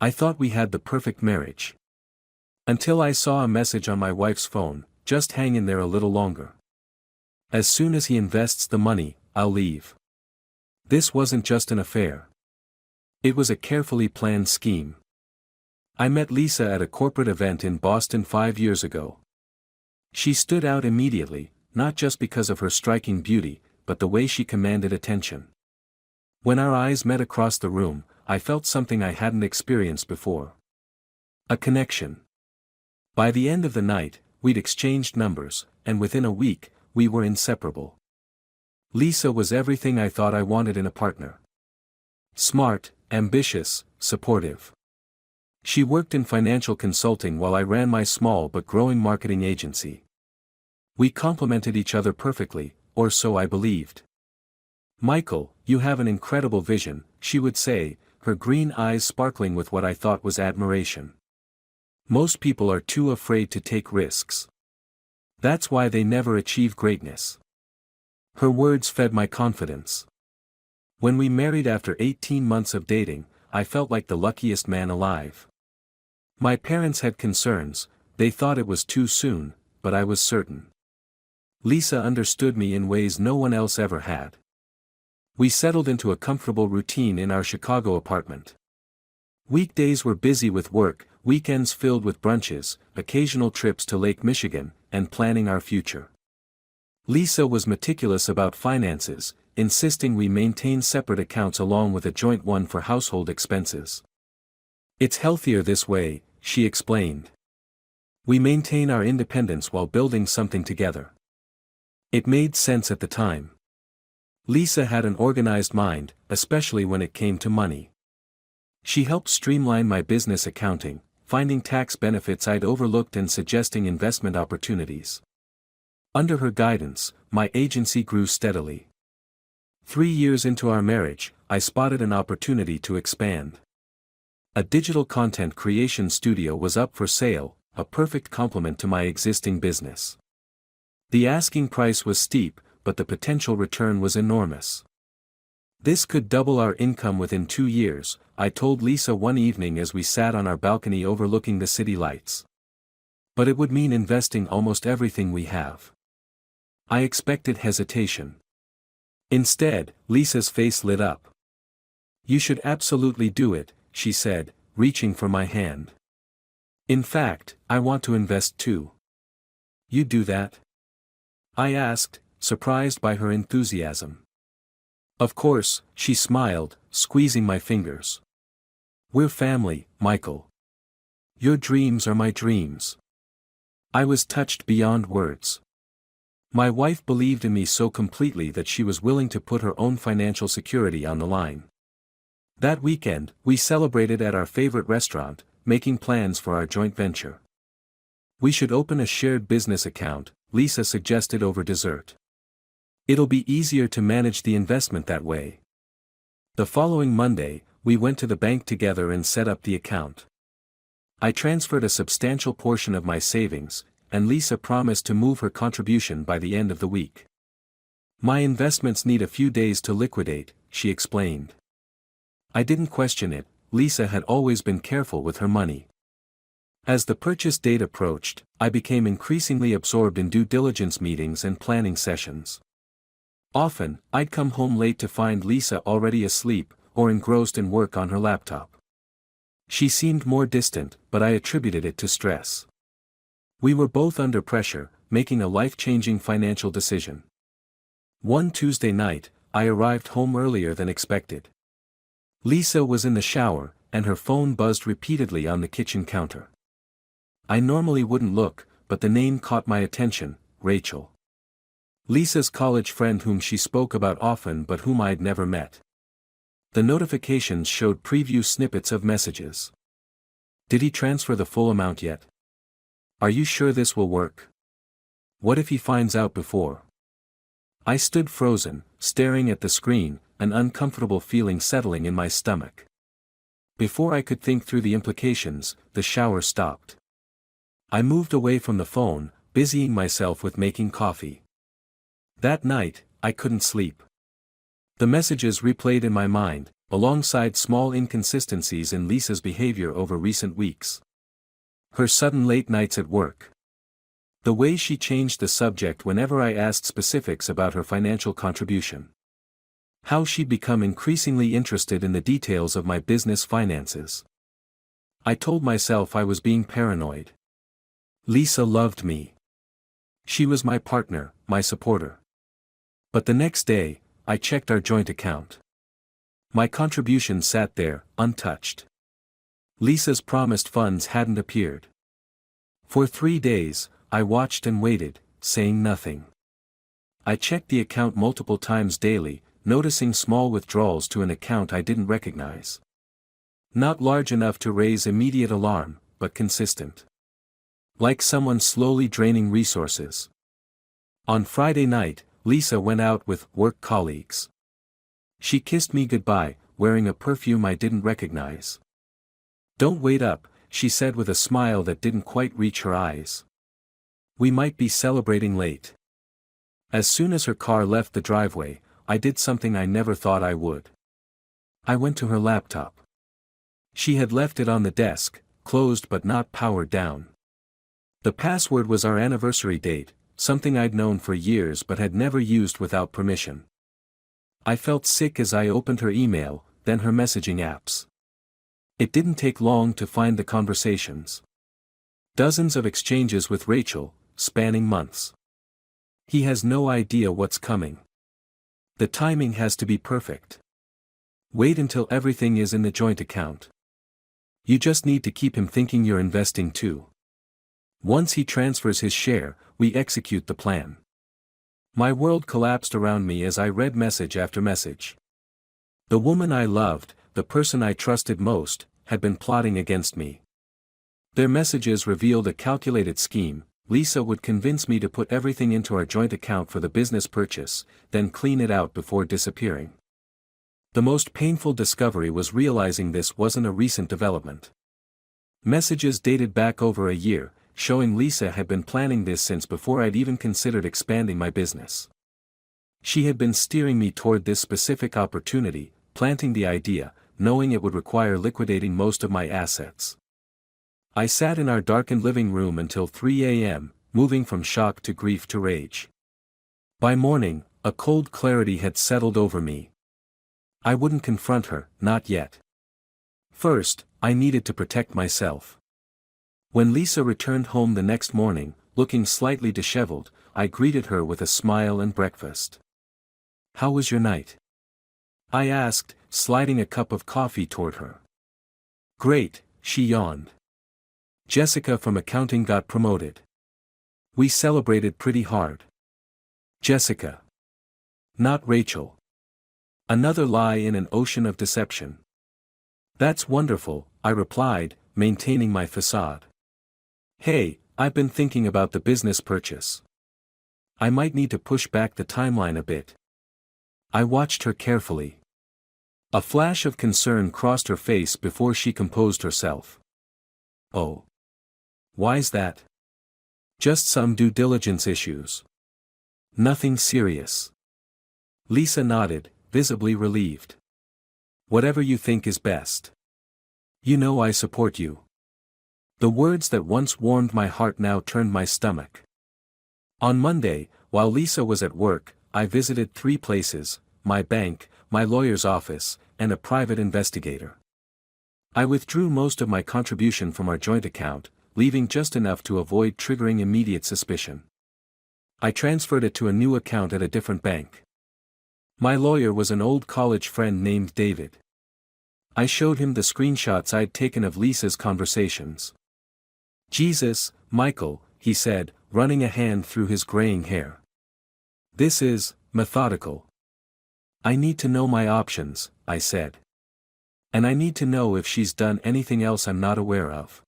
I thought we had the perfect marriage. Until I saw a message on my wife's phone, "Just hang in there a little longer. As soon as he invests the money, I'll leave." This wasn't just an affair. It was a carefully planned scheme. I met Lisa at a corporate event in Boston 5 years ago. She stood out immediately, not just because of her striking beauty, but the way she commanded attention. When our eyes met across the room, I felt something I hadn't experienced before. A connection. By the end of the night, we'd exchanged numbers, and within a week, we were inseparable. Lisa was everything I thought I wanted in a partner. Smart, ambitious, supportive. She worked in financial consulting while I ran my small but growing marketing agency. We complemented each other perfectly, or so I believed. "Michael, you have an incredible vision," she would say, her green eyes sparkling with what I thought was admiration. "Most people are too afraid to take risks. That's why they never achieve greatness." Her words fed my confidence. When we married after 18 months of dating, I felt like the luckiest man alive. My parents had concerns, they thought it was too soon, but I was certain. Lisa understood me in ways no one else ever had. We settled into a comfortable routine in our Chicago apartment. Weekdays were busy with work, weekends filled with brunches, occasional trips to Lake Michigan, and planning our future. Lisa was meticulous about finances, insisting we maintain separate accounts along with a joint one for household expenses. "It's healthier this way," she explained. "We maintain our independence while building something together." It made sense at the time. Lisa had an organized mind, especially when it came to money. She helped streamline my business accounting, finding tax benefits I'd overlooked and suggesting investment opportunities. Under her guidance, my agency grew steadily. 3 years into our marriage, I spotted an opportunity to expand. A digital content creation studio was up for sale, a perfect complement to my existing business. The asking price was steep, but the potential return was enormous. "This could double our income within 2 years," I told Lisa one evening as we sat on our balcony overlooking the city lights. "But it would mean investing almost everything we have." I expected hesitation. Instead, Lisa's face lit up. "You should absolutely do it," she said, reaching for my hand. "In fact, I want to invest too." "You do that?" I asked, surprised by her enthusiasm. "Of course," she smiled, squeezing my fingers. "We're family, Michael. Your dreams are my dreams." I was touched beyond words. My wife believed in me so completely that she was willing to put her own financial security on the line. That weekend, we celebrated at our favorite restaurant, making plans for our joint venture. "We should open a shared business account," Lisa suggested over dessert. "It'll be easier to manage the investment that way." The following Monday, we went to the bank together and set up the account. I transferred a substantial portion of my savings, and Lisa promised to move her contribution by the end of the week. "My investments need a few days to liquidate," she explained. I didn't question it, Lisa had always been careful with her money. As the purchase date approached, I became increasingly absorbed in due diligence meetings and planning sessions. Often, I'd come home late to find Lisa already asleep, or engrossed in work on her laptop. She seemed more distant, but I attributed it to stress. We were both under pressure, making a life-changing financial decision. One Tuesday night, I arrived home earlier than expected. Lisa was in the shower, and her phone buzzed repeatedly on the kitchen counter. I normally wouldn't look, but the name caught my attention, Rachel. Lisa's college friend whom she spoke about often but whom I'd never met. The notifications showed preview snippets of messages. "Did he transfer the full amount yet? Are you sure this will work? What if he finds out before?" I stood frozen, staring at the screen, an uncomfortable feeling settling in my stomach. Before I could think through the implications, the shower stopped. I moved away from the phone, busying myself with making coffee. That night, I couldn't sleep. The messages replayed in my mind, alongside small inconsistencies in Lisa's behavior over recent weeks. Her sudden late nights at work. The way she changed the subject whenever I asked specifics about her financial contribution. How she'd become increasingly interested in the details of my business finances. I told myself I was being paranoid. Lisa loved me. She was my partner, my supporter. But the next day, I checked our joint account. My contribution sat there, untouched. Lisa's promised funds hadn't appeared. For 3 days, I watched and waited, saying nothing. I checked the account multiple times daily, noticing small withdrawals to an account I didn't recognize. Not large enough to raise immediate alarm, but consistent. Like someone slowly draining resources. On Friday night, Lisa went out with work colleagues. She kissed me goodbye, wearing a perfume I didn't recognize. "Don't wait up," she said with a smile that didn't quite reach her eyes. We might be celebrating late. As soon as her car left the driveway, I did something I never thought I would. I went to her laptop. She had left it on the desk, closed but not powered down. The password was our anniversary date, something I'd known for years but had never used without permission. I felt sick as I opened her email, then her messaging apps. It didn't take long to find the conversations. Dozens of exchanges with Rachel, spanning months. He has no idea what's coming. The timing has to be perfect. Wait until everything is in the joint account. You just need to keep him thinking you're investing too. Once he transfers his share, we execute the plan. My world collapsed around me as I read message after message. The woman I loved, the person I trusted most, had been plotting against me. Their messages revealed a calculated scheme. Lisa would convince me to put everything into our joint account for the business purchase, then clean it out before disappearing. The most painful discovery was realizing this wasn't a recent development. Messages dated back over a year, showing Lisa had been planning this since before I'd even considered expanding my business. She had been steering me toward this specific opportunity, planting the idea, knowing it would require liquidating most of my assets. I sat in our darkened living room until 3 a.m., moving from shock to grief to rage. By morning, a cold clarity had settled over me. I wouldn't confront her, not yet. First, I needed to protect myself. When Lisa returned home the next morning, looking slightly disheveled, I greeted her with a smile and breakfast. "How was your night?" I asked, sliding a cup of coffee toward her. "Great," she yawned. "Jessica from accounting got promoted. We celebrated pretty hard." Jessica. Not Rachel. Another lie in an ocean of deception. "That's wonderful," I replied, maintaining my facade. "Hey, I've been thinking about the business purchase. I might need to push back the timeline a bit." I watched her carefully. A flash of concern crossed her face before she composed herself. "Oh. Why's that?" "Just some due diligence issues. Nothing serious." Lisa nodded, visibly relieved. "Whatever you think is best. You know I support you." The words that once warmed my heart now turned my stomach. On Monday, while Lisa was at work, I visited 3 places: my bank, my lawyer's office, and a private investigator. I withdrew most of my contribution from our joint account, leaving just enough to avoid triggering immediate suspicion. I transferred it to a new account at a different bank. My lawyer was an old college friend named David. I showed him the screenshots I'd taken of Lisa's conversations. "Jesus, Michael," he said, running a hand through his graying hair. "This is methodical. I need to know my options," I said. "And I need to know if she's done anything else I'm not aware of."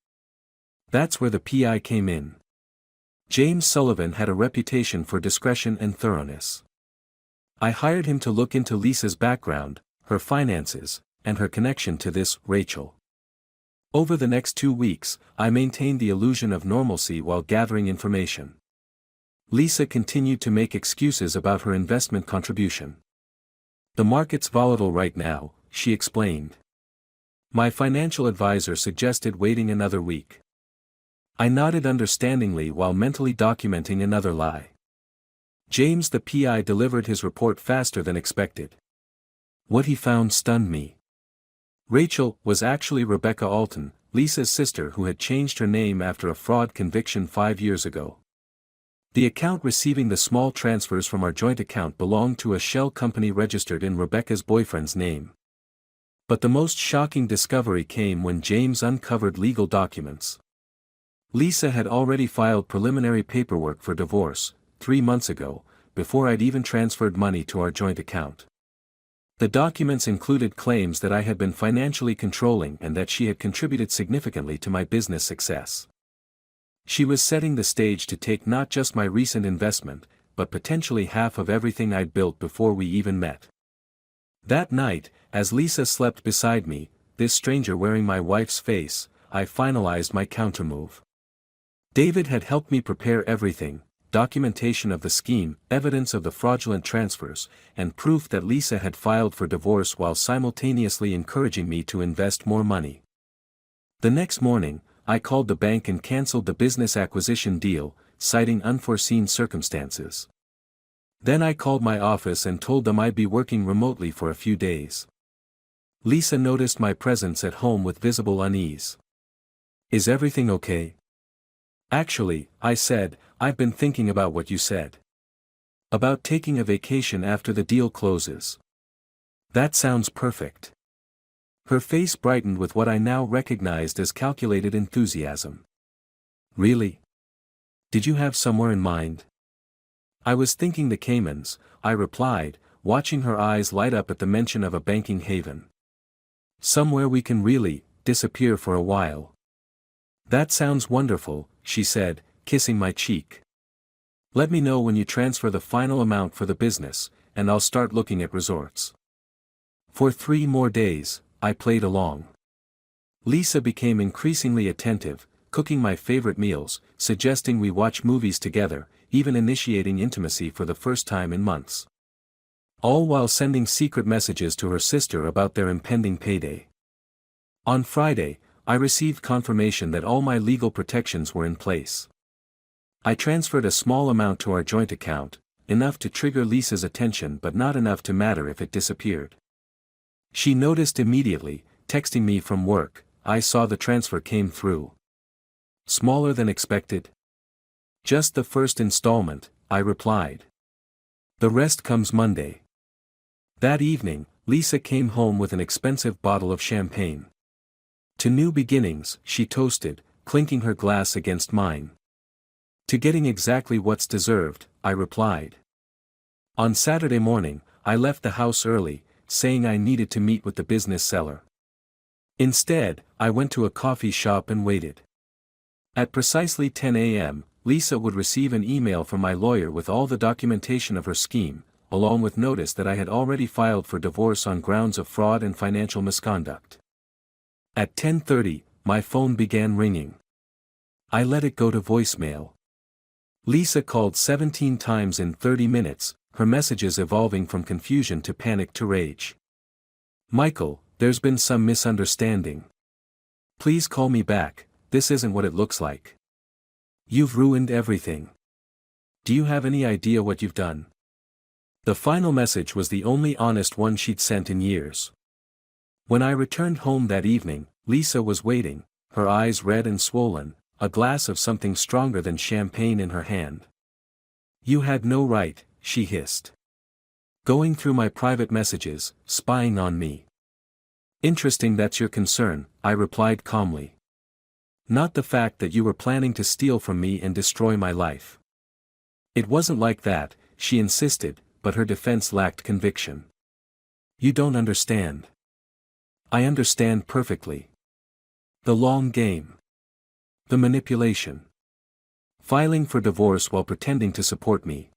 That's where the PI came in. James Sullivan had a reputation for discretion and thoroughness. I hired him to look into Lisa's background, her finances, and her connection to this Rachel. Over the next 2 weeks, I maintained the illusion of normalcy while gathering information. Lisa continued to make excuses about her investment contribution. "The market's volatile right now," she explained. My financial advisor suggested waiting another week. I nodded understandingly while mentally documenting another lie. James the PI delivered his report faster than expected. What he found stunned me. Rachel was actually Rebecca Alton, Lisa's sister who had changed her name after a fraud conviction 5 years ago. The account receiving the small transfers from our joint account belonged to a shell company registered in Rebecca's boyfriend's name. But the most shocking discovery came when James uncovered legal documents. Lisa had already filed preliminary paperwork for divorce, 3 months ago, before I'd even transferred money to our joint account. The documents included claims that I had been financially controlling and that she had contributed significantly to my business success. She was setting the stage to take not just my recent investment, but potentially half of everything I'd built before we even met. That night, as Lisa slept beside me, this stranger wearing my wife's face, I finalized my countermove. David had helped me prepare everything: documentation of the scheme, evidence of the fraudulent transfers, and proof that Lisa had filed for divorce while simultaneously encouraging me to invest more money. The next morning, I called the bank and canceled the business acquisition deal, citing unforeseen circumstances. Then I called my office and told them I'd be working remotely for a few days. Lisa noticed my presence at home with visible unease. Is everything okay? Actually, I said, I've been thinking about what you said. About taking a vacation after the deal closes. That sounds perfect. Her face brightened with what I now recognized as calculated enthusiasm. Really? Did you have somewhere in mind? I was thinking the Caymans, I replied, watching her eyes light up at the mention of a banking haven. Somewhere we can really disappear for a while. That sounds wonderful, she said, kissing my cheek. Let me know when you transfer the final amount for the business, and I'll start looking at resorts. For 3 more days, I played along. Lisa became increasingly attentive, cooking my favorite meals, suggesting we watch movies together, even initiating intimacy for the first time in months. All while sending secret messages to her sister about their impending payday. On Friday, I received confirmation that all my legal protections were in place. I transferred a small amount to our joint account, enough to trigger Lisa's attention but not enough to matter if it disappeared. She noticed immediately, texting me from work, I saw the transfer came through. Smaller than expected? Just the first installment, I replied. The rest comes Monday. That evening, Lisa came home with an expensive bottle of champagne. To new beginnings, she toasted, clinking her glass against mine. To getting exactly what's deserved, I replied. On Saturday morning, I left the house early, saying I needed to meet with the business seller. Instead, I went to a coffee shop and waited. At precisely 10 a.m., Lisa would receive an email from my lawyer with all the documentation of her scheme, along with notice that I had already filed for divorce on grounds of fraud and financial misconduct. At 10:30, my phone began ringing. I let it go to voicemail. Lisa called 17 times in 30 minutes, her messages evolving from confusion to panic to rage. Michael, there's been some misunderstanding. Please call me back, this isn't what it looks like. You've ruined everything. Do you have any idea what you've done? The final message was the only honest one she'd sent in years. When I returned home that evening, Lisa was waiting, her eyes red and swollen, a glass of something stronger than champagne in her hand. You had no right, she hissed. Going through my private messages, spying on me. Interesting that's your concern, I replied calmly. Not the fact that you were planning to steal from me and destroy my life. It wasn't like that, she insisted, but her defense lacked conviction. You don't understand. I understand perfectly. The long game. The manipulation. Filing for divorce while pretending to support me.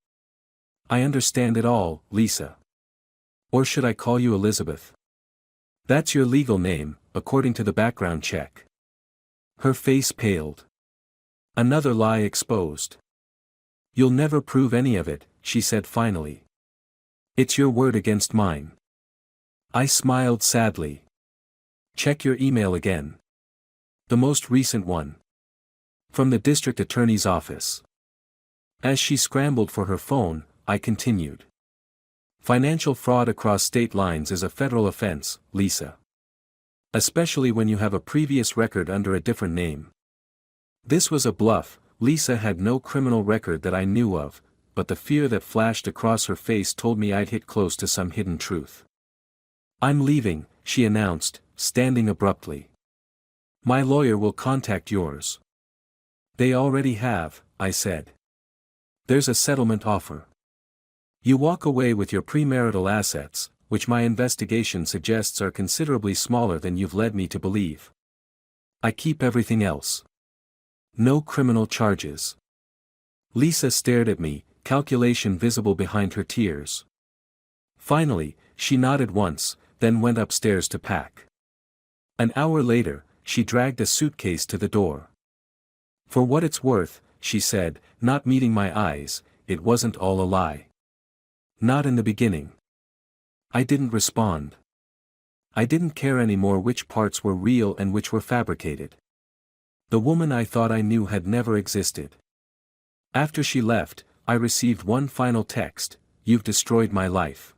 I understand it all, Lisa. Or should I call you Elizabeth? That's your legal name, according to the background check. Her face paled. Another lie exposed. You'll never prove any of it, she said finally. It's your word against mine. I smiled sadly. Check your email again. The most recent one. From the district attorney's office. As she scrambled for her phone, I continued. Financial fraud across state lines is a federal offense, Lisa. Especially when you have a previous record under a different name. This was a bluff. Lisa had no criminal record that I knew of, but the fear that flashed across her face told me I'd hit close to some hidden truth. I'm leaving, she announced, standing abruptly. My lawyer will contact yours. They already have, I said. There's a settlement offer. You walk away with your premarital assets, which my investigation suggests are considerably smaller than you've led me to believe. I keep everything else. No criminal charges. Lisa stared at me, calculation visible behind her tears. Finally, she nodded once, then went upstairs to pack. An hour later, she dragged a suitcase to the door. For what it's worth, she said, not meeting my eyes, it wasn't all a lie. Not in the beginning. I didn't respond. I didn't care anymore which parts were real and which were fabricated. The woman I thought I knew had never existed. After she left, I received one final text: "You've destroyed my life."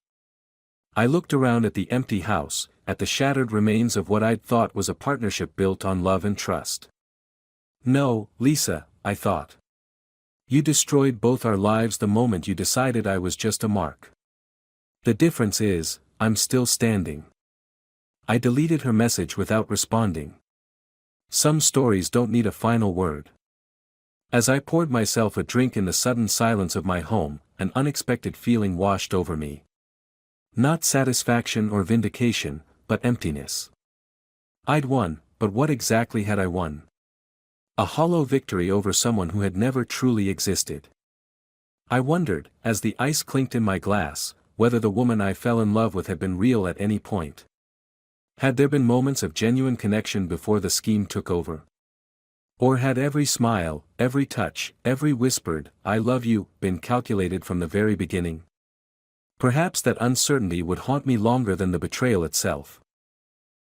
I looked around at the empty house, at the shattered remains of what I'd thought was a partnership built on love and trust. No, Lisa, I thought. You destroyed both our lives the moment you decided I was just a mark. The difference is, I'm still standing. I deleted her message without responding. Some stories don't need a final word. As I poured myself a drink in the sudden silence of my home, an unexpected feeling washed over me. Not satisfaction or vindication, but emptiness. I'd won, but what exactly had I won? A hollow victory over someone who had never truly existed. I wondered, as the ice clinked in my glass, whether the woman I fell in love with had been real at any point. Had there been moments of genuine connection before the scheme took over? Or had every smile, every touch, every whispered, "I love you," been calculated from the very beginning? Perhaps that uncertainty would haunt me longer than the betrayal itself.